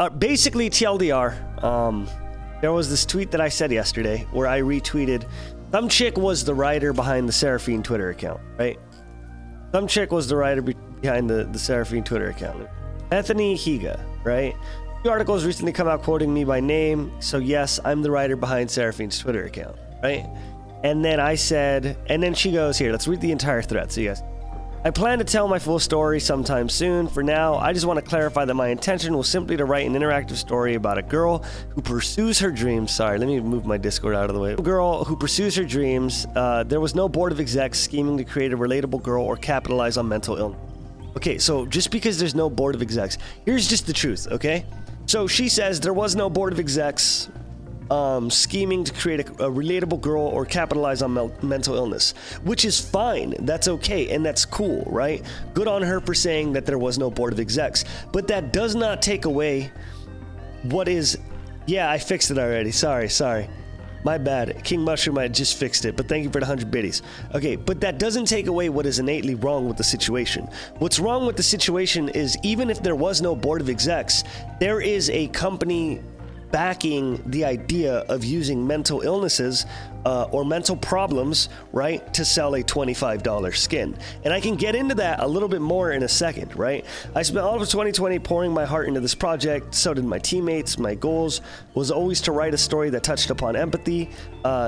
basically TLDR, there was this tweet that I said yesterday where I retweeted, some chick was the writer behind the Seraphine Twitter account, right? Some chick was the writer behind the Seraphine Twitter account. Bethany Higa, right? The article has recently come out quoting me by name, so yes, I'm the writer behind Seraphine's Twitter account, right? And then I said, and then she goes, here, let's read the entire thread, so yes. I plan to tell my full story sometime soon. For now, I just want to clarify that my intention was simply to write an interactive story about a girl who pursues her dreams. Sorry, let me move my Discord out of the way. A girl who pursues her dreams. There was no board of execs scheming to create a relatable girl or capitalize on mental illness. Okay, so just because there's no board of execs, here's just the truth, okay? So she says there was no board of execs scheming to create a relatable girl or capitalize on mental illness, which is fine. That's okay, and that's cool, right? Good on her for saying that there was no board of execs, but that does not take away what is... Yeah, I fixed it already. Sorry. My bad. King Mushroom, I just fixed it, but thank you for the 100 biddies. Okay, but that doesn't take away what is innately wrong with the situation. What's wrong with the situation is even if there was no board of execs, there is a company backing the idea of using mental illnesses or mental problems, right, to sell a $25 skin. And I can get into that a little bit more in a second, right? I spent all of 2020 pouring my heart into this project. So did my teammates. My goals was always to write a story that touched upon empathy,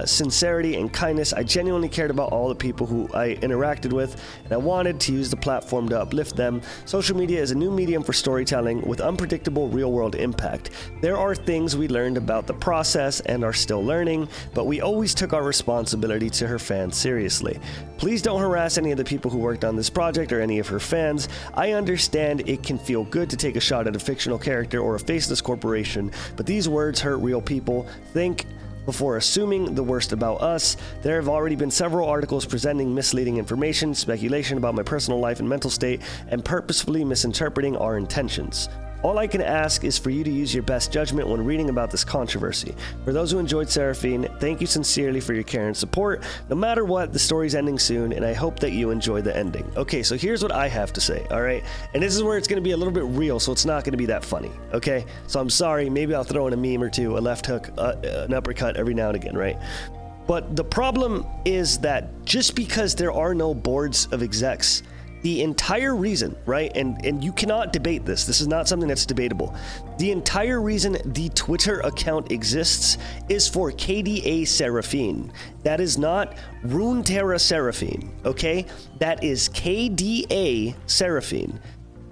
sincerity, and kindness. I genuinely cared about all the people who I interacted with, and I wanted to use the platform to uplift them. Social media is a new medium for storytelling with unpredictable real-world impact. There are things we learned about the process and are still learning, but we always took our responsibility to her fans seriously. Please don't harass any of the people who worked on this project or any of her fans. I understand it can feel good to take a shot at a fictional character or a faceless corporation, but these words hurt real people. Think before assuming the worst about us. There have already been several articles presenting misleading information, speculation about my personal life and mental state, and purposefully misinterpreting our intentions. All I can ask is for you to use your best judgment when reading about this controversy. For those who enjoyed Seraphine, thank you sincerely for your care and support. No matter what, the story's ending soon, and I hope that you enjoy the ending. Okay, so here's what I have to say, all right? And this is where it's going to be a little bit real, so it's not going to be that funny, okay? So I'm sorry, maybe I'll throw in a meme or two, a left hook, an uppercut every now and again, right? But the problem is that just because there are no boards of execs, the entire reason, right, and you cannot debate this. This is not something that's debatable. The entire reason the Twitter account exists is for KDA Seraphine. That is not Runeterra Seraphine, okay? That is KDA Seraphine.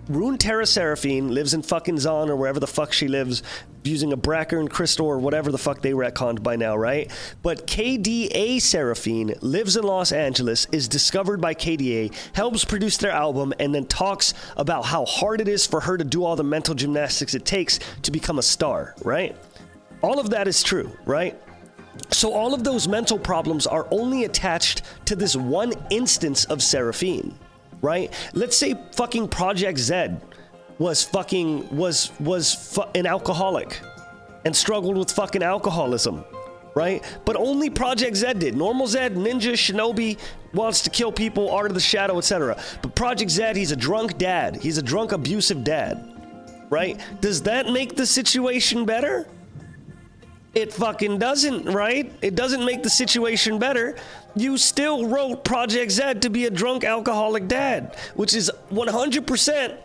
Runeterra Seraphine lives in fucking Zon or wherever the fuck she lives, using a Brackern crystal or whatever the fuck they retconned by now, right? But KDA Seraphine lives in Los Angeles, is discovered by KDA, helps produce their album, and then talks about how hard it is for her to do all the mental gymnastics it takes to become a star, right? All of that is true, right? So all of those mental problems are only attached to this one instance of Seraphine, right? Let's say fucking Project Zed was an alcoholic and struggled with fucking alcoholism, right? But only Project Zed did. Normal Zed, Ninja, Shinobi wants to kill people, Art of the Shadow, etc. But Project Zed, he's a drunk dad. He's a drunk, abusive dad, right? Does that make the situation better? It fucking doesn't, right? It doesn't make the situation better. You still wrote Project Zed to be a drunk alcoholic dad, which is 100%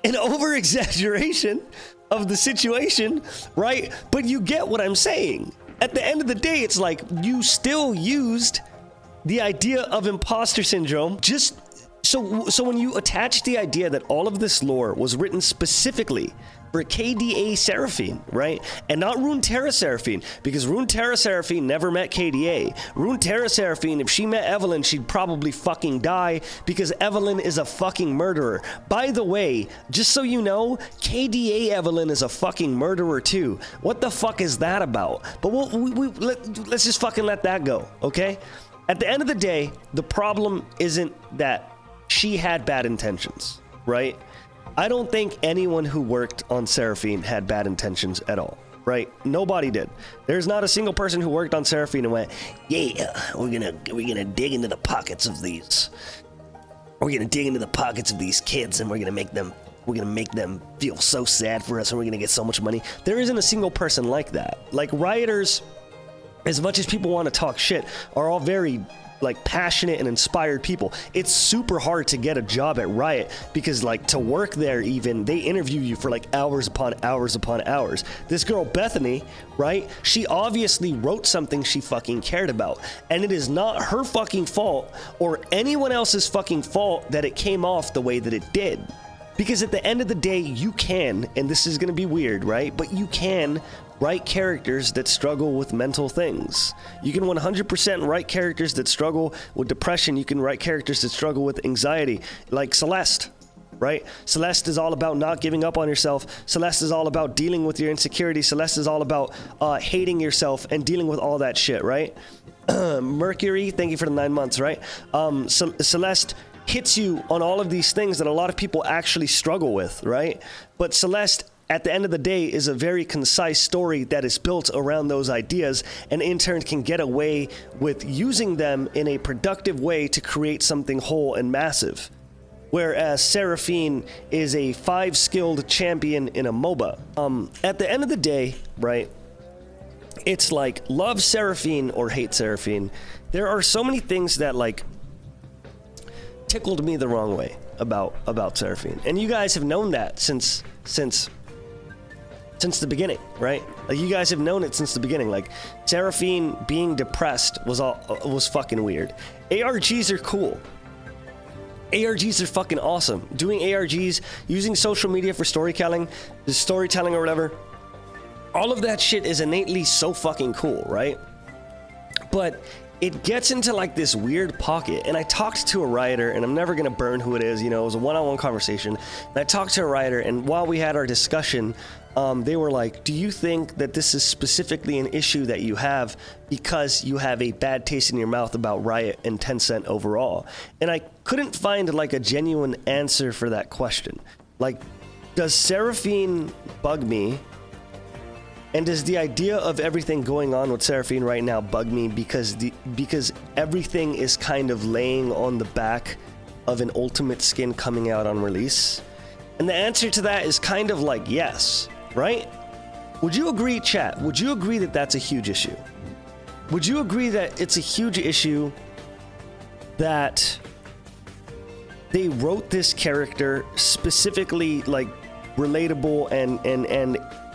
an over-exaggeration of the situation, right? But you get what I'm saying. At the end of the day, it's like you still used the idea of imposter syndrome just so when you attach the idea that all of this lore was written specifically for KDA Seraphine, right? And not Runeterra Seraphine, because Runeterra Seraphine never met KDA. Runeterra Seraphine, if she met Evelyn, she'd probably fucking die because Evelyn is a fucking murderer. By the way, just so you know, KDA Evelyn is a fucking murderer too. What the fuck is that about? But let's just fucking let that go, okay? At the end of the day, the problem isn't that she had bad intentions, right? I don't think anyone who worked on Seraphine had bad intentions at all, right? Nobody did. There's not a single person who worked on Seraphine and went, yeah, we're gonna dig into the pockets of these. We're gonna dig into the pockets of these kids and we're gonna make them we're gonna make them feel so sad for us and we're gonna get so much money. There isn't a single person like that. Like, rioters, as much as people want to talk shit, are all very like passionate and inspired people. It's super hard to get a job at Riot because, like, to work there, even they interview you for like hours upon hours upon hours. This girl Bethany, right, she obviously wrote something she fucking cared about, and it is not her fucking fault or anyone else's fucking fault that it came off the way that it did. Because at the end of the day, you can, and this is going to be weird, right, but you can write characters that struggle with mental things. You can 100% write characters that struggle with depression. You can write characters that struggle with anxiety, like Celeste, right? Celeste is all about not giving up on yourself. Celeste is all about dealing with your insecurity. Celeste is all about hating yourself and dealing with all that shit, right? Mercury, thank you for the 9 months, right? Celeste hits you on all of these things that a lot of people actually struggle with, right? But Celeste, at the end of the day, is a very concise story that is built around those ideas, and in turn can get away with using them in a productive way to create something whole and massive. Whereas Seraphine is a 5-skilled champion in a MOBA. At the end of the day, right, it's like, love Seraphine or hate Seraphine. There are so many things that like tickled me the wrong way about Seraphine, and you guys have known that since the beginning, right? Like, you guys have known it since the beginning. Like, Seraphine being depressed was fucking weird. ARGs are cool. ARGs are fucking awesome. Doing ARGs, using social media for storytelling or whatever, all of that shit is innately so fucking cool, right? But it gets into like this weird pocket, and I talked to a rioter, and I'm never gonna burn who it is, you know, it was a one-on-one conversation, and I talked to a rioter, and while we had our discussion, they were like, do you think that this is specifically an issue that you have because you have a bad taste in your mouth about Riot and Tencent overall? And I couldn't find like a genuine answer for that question. Like, does Seraphine bug me? And does the idea of everything going on with Seraphine right now bug me because everything is kind of laying on the back of an ultimate skin coming out on release? And the answer to that is kind of like yes, right? Would you agree, chat? Would you agree that that's a huge issue? Would you agree that it's a huge issue that they wrote this character specifically like relatable and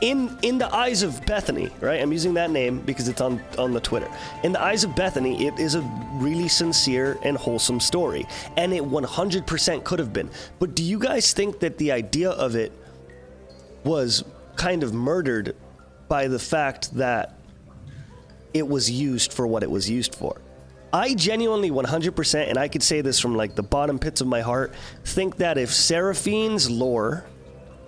in the eyes of Bethany, right? I'm using that name because it's on the Twitter. In the eyes of Bethany, it is a really sincere and wholesome story, and it 100% could have been. But do you guys think that the idea of it was kind of murdered by the fact that it was used for what it was used for? I genuinely 100%, and I could say this from like the bottom pits of my heart, think that if Seraphine's lore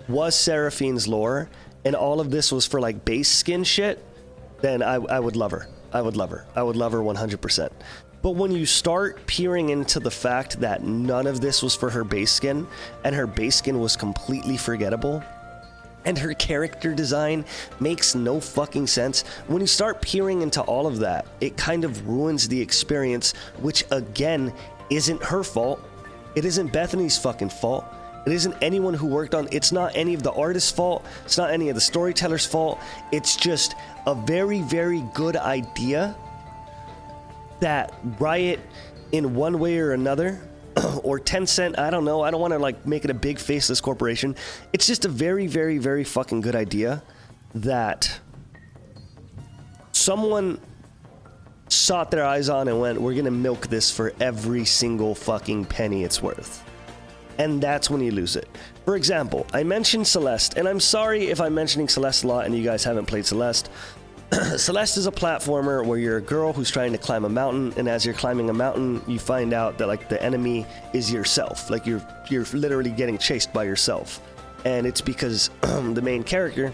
was Seraphine's lore, and all of this was for like base skin shit, then I would love her. I would love her 100%. But when you start peering into the fact that none of this was for her base skin, and her base skin was completely forgettable, and her character design makes no fucking sense, when you start peering into all of that, it kind of ruins the experience, which again, isn't her fault. It isn't Bethany's fucking fault. It isn't anyone who worked on, it's not any of the artist's fault, it's not any of the storyteller's fault, it's just a very, very good idea that Riot, in one way or another, or Tencent, I don't know, I don't want to like make it a big faceless corporation, it's just a very, very, very fucking good idea that someone sought their eyes on and went, we're gonna milk this for every single fucking penny it's worth. And that's when you lose it. For example, I mentioned Celeste, and I'm sorry if I'm mentioning Celeste a lot and you guys haven't played Celeste. Celeste is a platformer where you're a girl who's trying to climb a mountain, and as you're climbing a mountain, you find out that like the enemy is yourself. Like you're literally getting chased by yourself. And it's because the main character,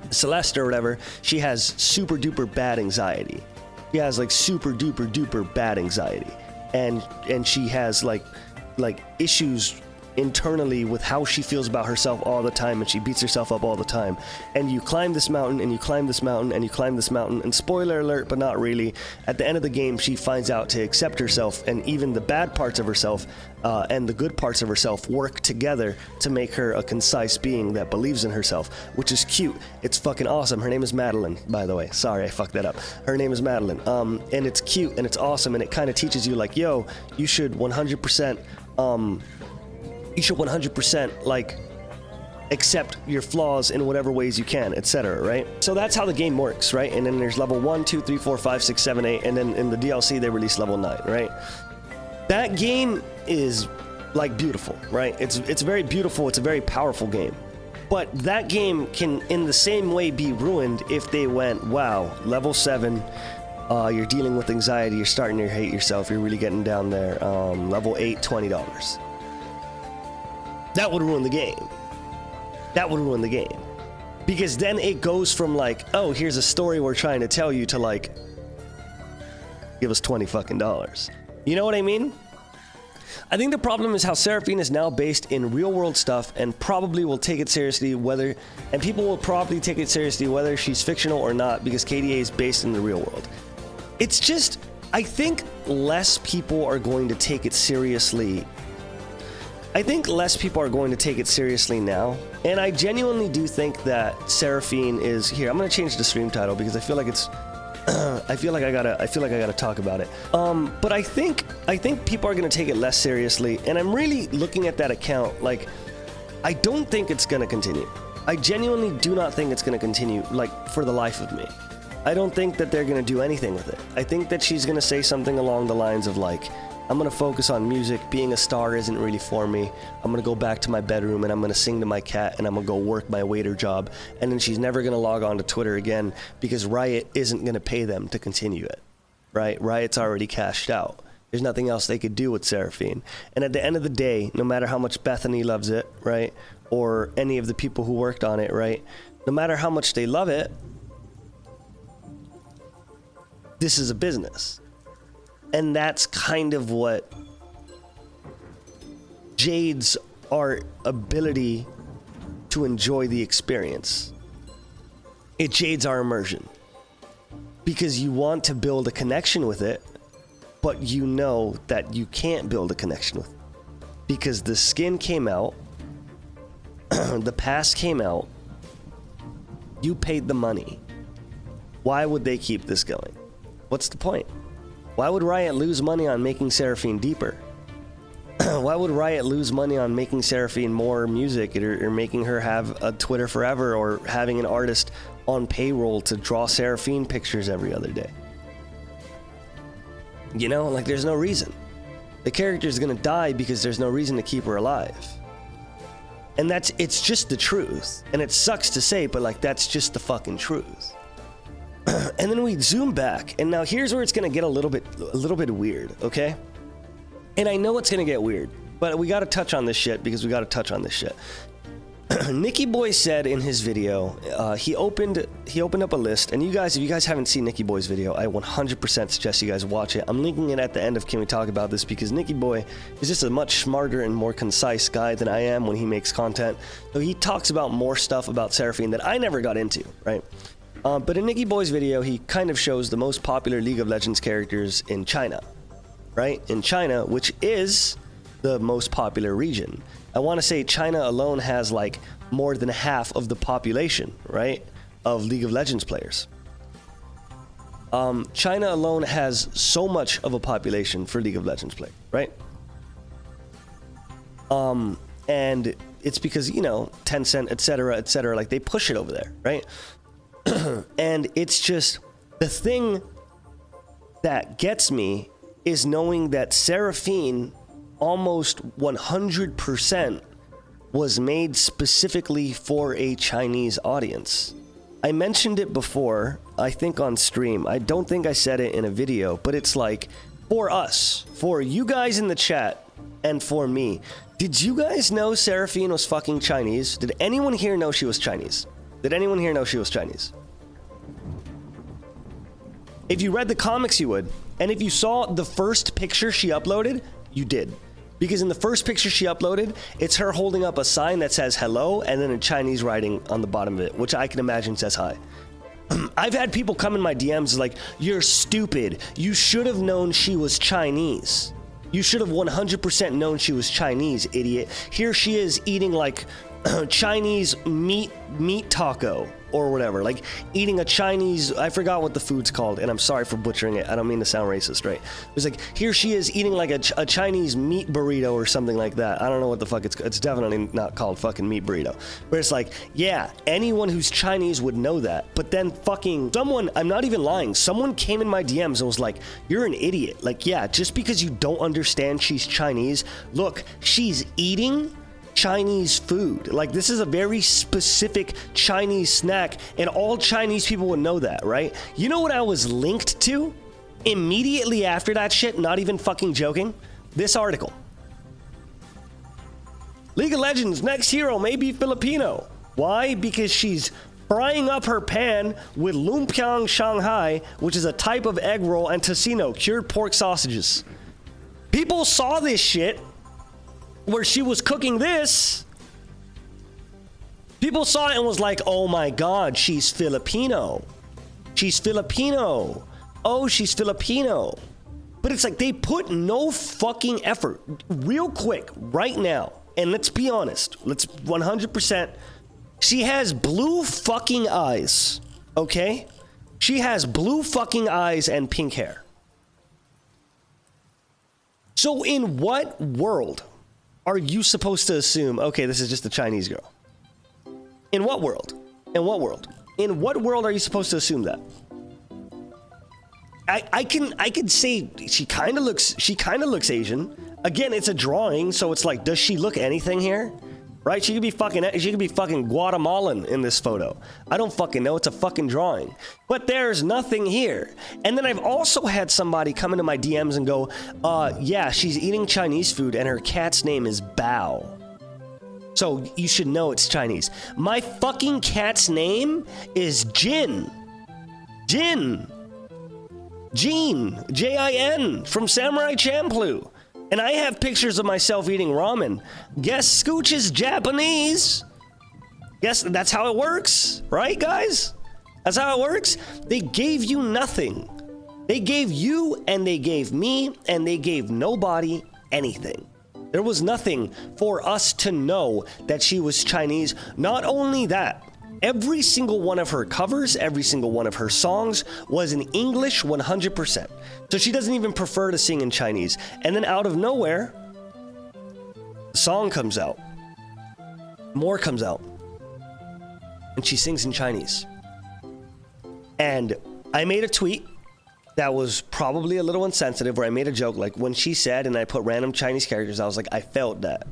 Celeste or whatever, she has super duper bad anxiety. She has like super duper duper bad anxiety. And she has like issues internally with how she feels about herself all the time, and she beats herself up all the time. And you climb this mountain, and you climb this mountain, and you climb this mountain, and spoiler alert, but not really, at the end of the game, she finds out to accept herself, and even the bad parts of herself and the good parts of herself work together to make her a concise being that believes in herself, which is cute. It's fucking awesome. Her name is Madeline, by the way. Sorry, I fucked that up. Her name is Madeline. And it's cute, and it's awesome, and it kind of teaches you, like, yo, you should 100%, like, accept your flaws in whatever ways you can, etc., right? So that's how the game works, right? And then there's level 1, 2, 3, 4, 5, 6, 7, 8, and then in the DLC they release level 9, right? That game is, like, beautiful, right? It's very beautiful. It's a very powerful game. But that game can, in the same way, be ruined if they went, wow, level 7, you're dealing with anxiety, you're starting to hate yourself, you're really getting down there. Level 8, $20. That would ruin the game. That would ruin the game. Because then it goes from, like, oh, here's a story we're trying to tell you, to, like, give us $20 fucking dollars. You know what I mean? I think the problem is how Seraphine is now based in real world stuff, and probably will take it seriously and people will probably take it seriously whether she's fictional or not, because KDA is based in the real world. It's just, I think less people are going to take it seriously. I think less people are going to take it seriously now, and I genuinely do think that Seraphine is here. I'm gonna change the stream title because I feel like it's I feel like I gotta talk about it. But I think people are gonna take it less seriously, and I'm really looking at that account like, I don't think it's gonna continue. I genuinely do not think it's gonna continue, like, for the life of me. I don't think that they're gonna do anything with it. I think that she's gonna say something along the lines of, like, I'm gonna focus on music, being a star isn't really for me, I'm gonna go back to my bedroom and I'm gonna sing to my cat and I'm gonna go work my waiter job, and then she's never gonna log on to Twitter again because Riot isn't gonna pay them to continue it, right? Riot's already cashed out. There's nothing else they could do with Seraphine. And at the end of the day, no matter how much Bethany loves it, right, or any of the people who worked on it, right, no matter how much they love it, this is a business. And that's kind of what jades our ability to enjoy the experience. It jades our immersion. Because you want to build a connection with it, but you know that you can't build a connection with it. Because the skin came out, the pass came out, you paid the money. Why would they keep this going? What's the point? Why would Riot lose money on making Seraphine deeper? Why would Riot lose money on making Seraphine more music, or making her have a Twitter forever, or having an artist on payroll to draw Seraphine pictures every other day? You know, like, there's no reason. The character's gonna die because there's no reason to keep her alive. And it's just the truth. And it sucks to say, but, like, that's just the fucking truth. And then we zoom back, and now here's where it's gonna get a little bit weird, okay? And I know it's gonna get weird, but we gotta touch on this shit because we gotta touch on this shit. Nicky Boy said in his video, he opened up a list, and you guys, if you guys haven't seen Nicky Boy's video, I 100% suggest you guys watch it. I'm linking it at the end of Can We Talk About This, because Nicky Boy is just a much smarter and more concise guy than I am when he makes content. So he talks about more stuff about Seraphine that I never got into, right? But in Nicky Boy's video, he kind of shows the most popular League of Legends characters in China, right? In China, which is the most popular region. I want to say China alone has, like, more than half of the population, right, of League of Legends players. China alone has so much of a population for League of Legends players, right? And it's because, you know, Tencent, etc., like, they push it over there, right? And it's just, the thing that gets me is knowing that Seraphine almost 100% was made specifically for a Chinese audience. I mentioned it before, I think on stream. I don't think I said it in a video, but it's like, for us, for you guys in the chat, and for me. Did you guys know Seraphine was fucking Chinese? Did anyone here know she was Chinese? Did anyone here know she was Chinese? If you read the comics, you would. And if you saw the first picture she uploaded, you did. Because in the first picture she uploaded, it's her holding up a sign that says hello and then a Chinese writing on the bottom of it, which I can imagine says hi. I've had people come in my DMs like, you're stupid. You should have known she was Chinese. You should have 100% known she was Chinese, idiot. Here she is eating like Chinese meat taco or whatever, like eating a Chinese, I forgot what the food's called, and I'm sorry for butchering it. I don't mean to sound racist, right? It's like, here she is eating like a Chinese meat burrito or something like that. I don't know what the fuck it's definitely not called fucking meat burrito. But it's like, yeah, anyone who's Chinese would know that. But then fucking someone, I'm not even lying, someone came in my DMs and was like, you're an idiot. Like, yeah, just because you don't understand she's Chinese, look, she's eating Chinese food. Like, this is a very specific Chinese snack, and all Chinese people would know that, right? You know what I was linked to immediately after that shit? Not even fucking joking. This article. League of Legends next hero may be Filipino. Why? Because she's frying up her pan with lumpiang Shanghai, which is a type of egg roll, and tocino, cured pork sausages. People saw this shit where she was cooking this. People saw it and was like, oh my God, she's Filipino. She's Filipino. Oh, she's Filipino. But it's like they put no fucking effort. Real quick, right now, and let's be honest, let's 100%. She has blue fucking eyes, okay? She has blue fucking eyes and pink hair. So in what world are you supposed to assume, okay, this is just a Chinese girl? In what world? In what world? In what world are you supposed to assume that? I can say she kind of looks Asian. Again, it's a drawing, so it's like, does she look anything here? Right? She could be fucking Guatemalan in this photo. I don't fucking know. It's a fucking drawing. But there's nothing here. And then I've also had somebody come into my DMs and go, yeah, she's eating Chinese food and her cat's name is Bao. So you should know it's Chinese. My fucking cat's name is Jin. Jin. Jin. Jin. From Samurai Champloo. And I have pictures of myself eating ramen. Guess Scooch is Japanese. Guess that's how it works, right, guys? That's how it works. They gave you nothing. They gave you and they gave me and they gave nobody anything. There was nothing for us to know that she was Chinese. Not only that, every single one of her covers, every single one of her songs was in English 100%. So she doesn't even prefer to sing in Chinese. And then out of nowhere, the song comes out. More comes out. And she sings in Chinese. And I made a tweet that was probably a little insensitive where I made a joke like when she said, and I put random Chinese characters, I was like, I felt that.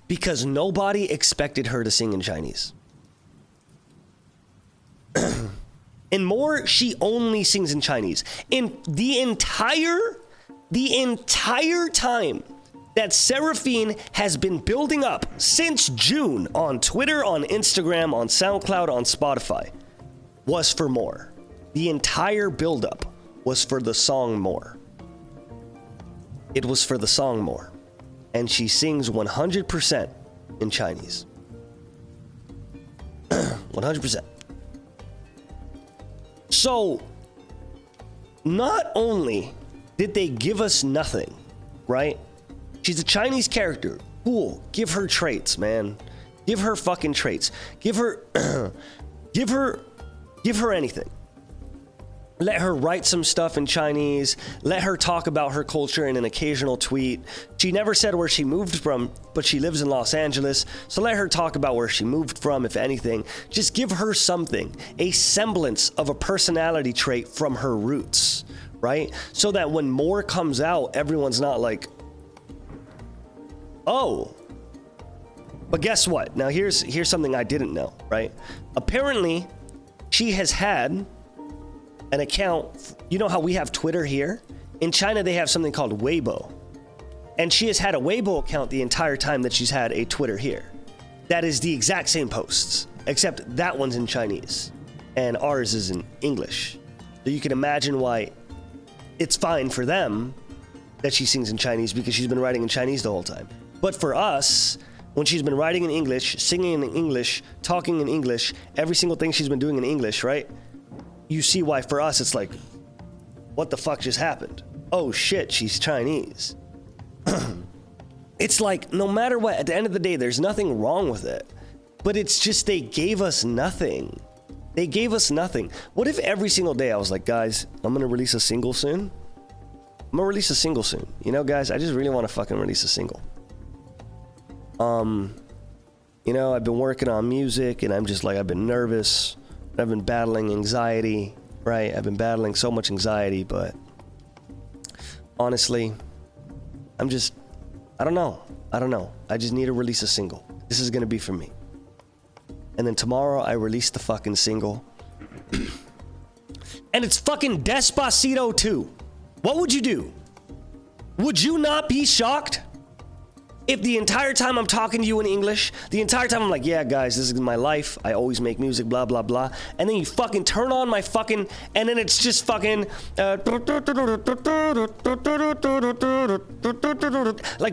Because nobody expected her to sing in Chinese. And more, she only sings in Chinese. In the entire time that Seraphine has been building up since June on Twitter, on Instagram, on SoundCloud, on Spotify, was for more. The entire buildup was for the song More. It was for the song More. And she sings 100% in Chinese. 100%. So, not only did they give us nothing, right? She's a Chinese character. Cool. Give her traits, man. Give her fucking traits. Give her anything. Let her write some stuff in Chinese. Let her talk about her culture in an occasional tweet. She never said where she moved from, but she lives in Los Angeles. So let her talk about where she moved from, if anything. Just give her something, a semblance of a personality trait from her roots, right? So that when more comes out, everyone's not like, oh. But guess what? Now here's something I didn't know, right? Apparently, she has had an account. You know how we have Twitter here? In China, they have something called Weibo. And she has had a Weibo account the entire time that she's had a Twitter here. That is the exact same posts, except that one's in Chinese and ours is in English. So you can imagine why it's fine for them that she sings in Chinese because she's been writing in Chinese the whole time. But for us, when she's been writing in English, singing in English, talking in English, every single thing she's been doing in English, right? You see why for us it's like, what the fuck just happened? Oh shit, she's Chinese. It's like, no matter what, at the end of the day, there's nothing wrong with it. But it's just they gave us nothing. They gave us nothing. What if every single day I was like, guys, I'm gonna release a single soon? I'm gonna release a single soon. You know, guys, I just really want to fucking release a single. You know, I've been working on music and I'm just like, I've been nervous. I've been battling anxiety, right? I've been battling so much anxiety, but honestly, I don't know. I just need to release a single. This is gonna be for me. And then tomorrow I release the fucking single. And it's fucking Despacito 2. What would you do? Would you not be shocked if the entire time I'm talking to you in English, the entire time I'm like, yeah, guys, this is my life. I always make music, blah, blah, blah. And then you fucking turn on my fucking, and then it's just fucking, like,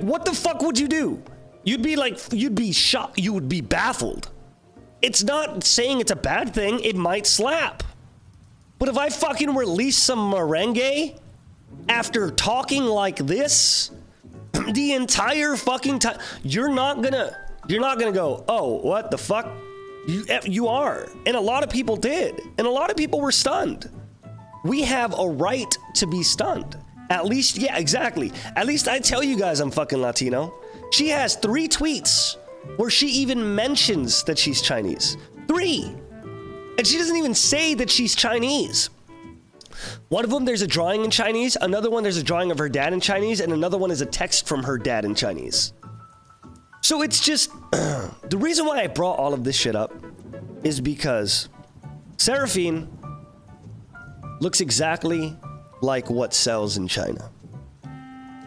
what the fuck would you do? You'd be like, you'd be shocked. You would be baffled. It's not saying it's a bad thing. It might slap. But if I fucking release some merengue after talking like this the entire fucking time, you're not gonna go, oh, what the fuck? You are. And a lot of people did. And a lot of people were stunned. We have a right to be stunned. At least, yeah, exactly. At least I tell you guys I'm fucking Latino. She has 3 tweets where she even mentions that she's Chinese. 3. And she doesn't even say that she's Chinese. One of them, there's a drawing in Chinese. Another one, there's a drawing of her dad in Chinese. And another one is a text from her dad in Chinese. So it's just, the reason why I brought all of this shit up is because Seraphine looks exactly like what sells in China.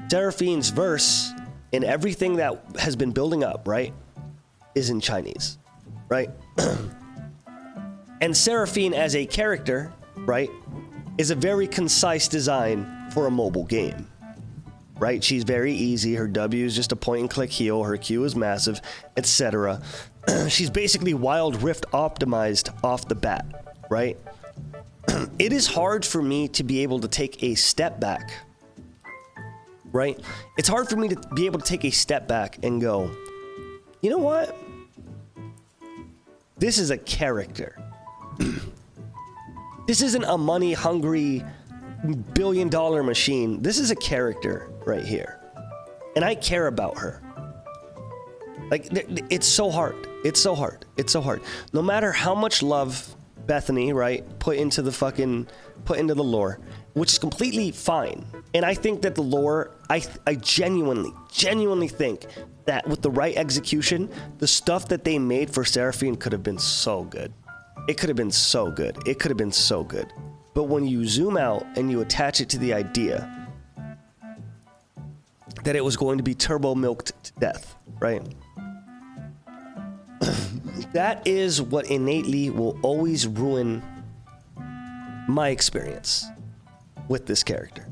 Seraphine's verse and everything that has been building up, right, is in Chinese, right? And Seraphine as a character, right, is a very concise design for a mobile game, right? She's very easy. Her W is just a point and click heal. Her Q is massive, etc. She's basically Wild Rift optimized off the bat, right? It is hard for me to be able to take a step back, right? It's hard for me to be able to take a step back and go, you know what? This is a character. This isn't a money-hungry billion-dollar machine. This is a character right here. And I care about her. Like, it's so hard. It's so hard. It's so hard. No matter how much love Bethany, right, put into the lore, which is completely fine. And I think that the lore, I genuinely think that with the right execution, the stuff that they made for Seraphine could have been so good. It could have been so good. It could have been so good. But when you zoom out and you attach it to the idea that it was going to be turbo milked to death, right? That is what innately will always ruin my experience with this character.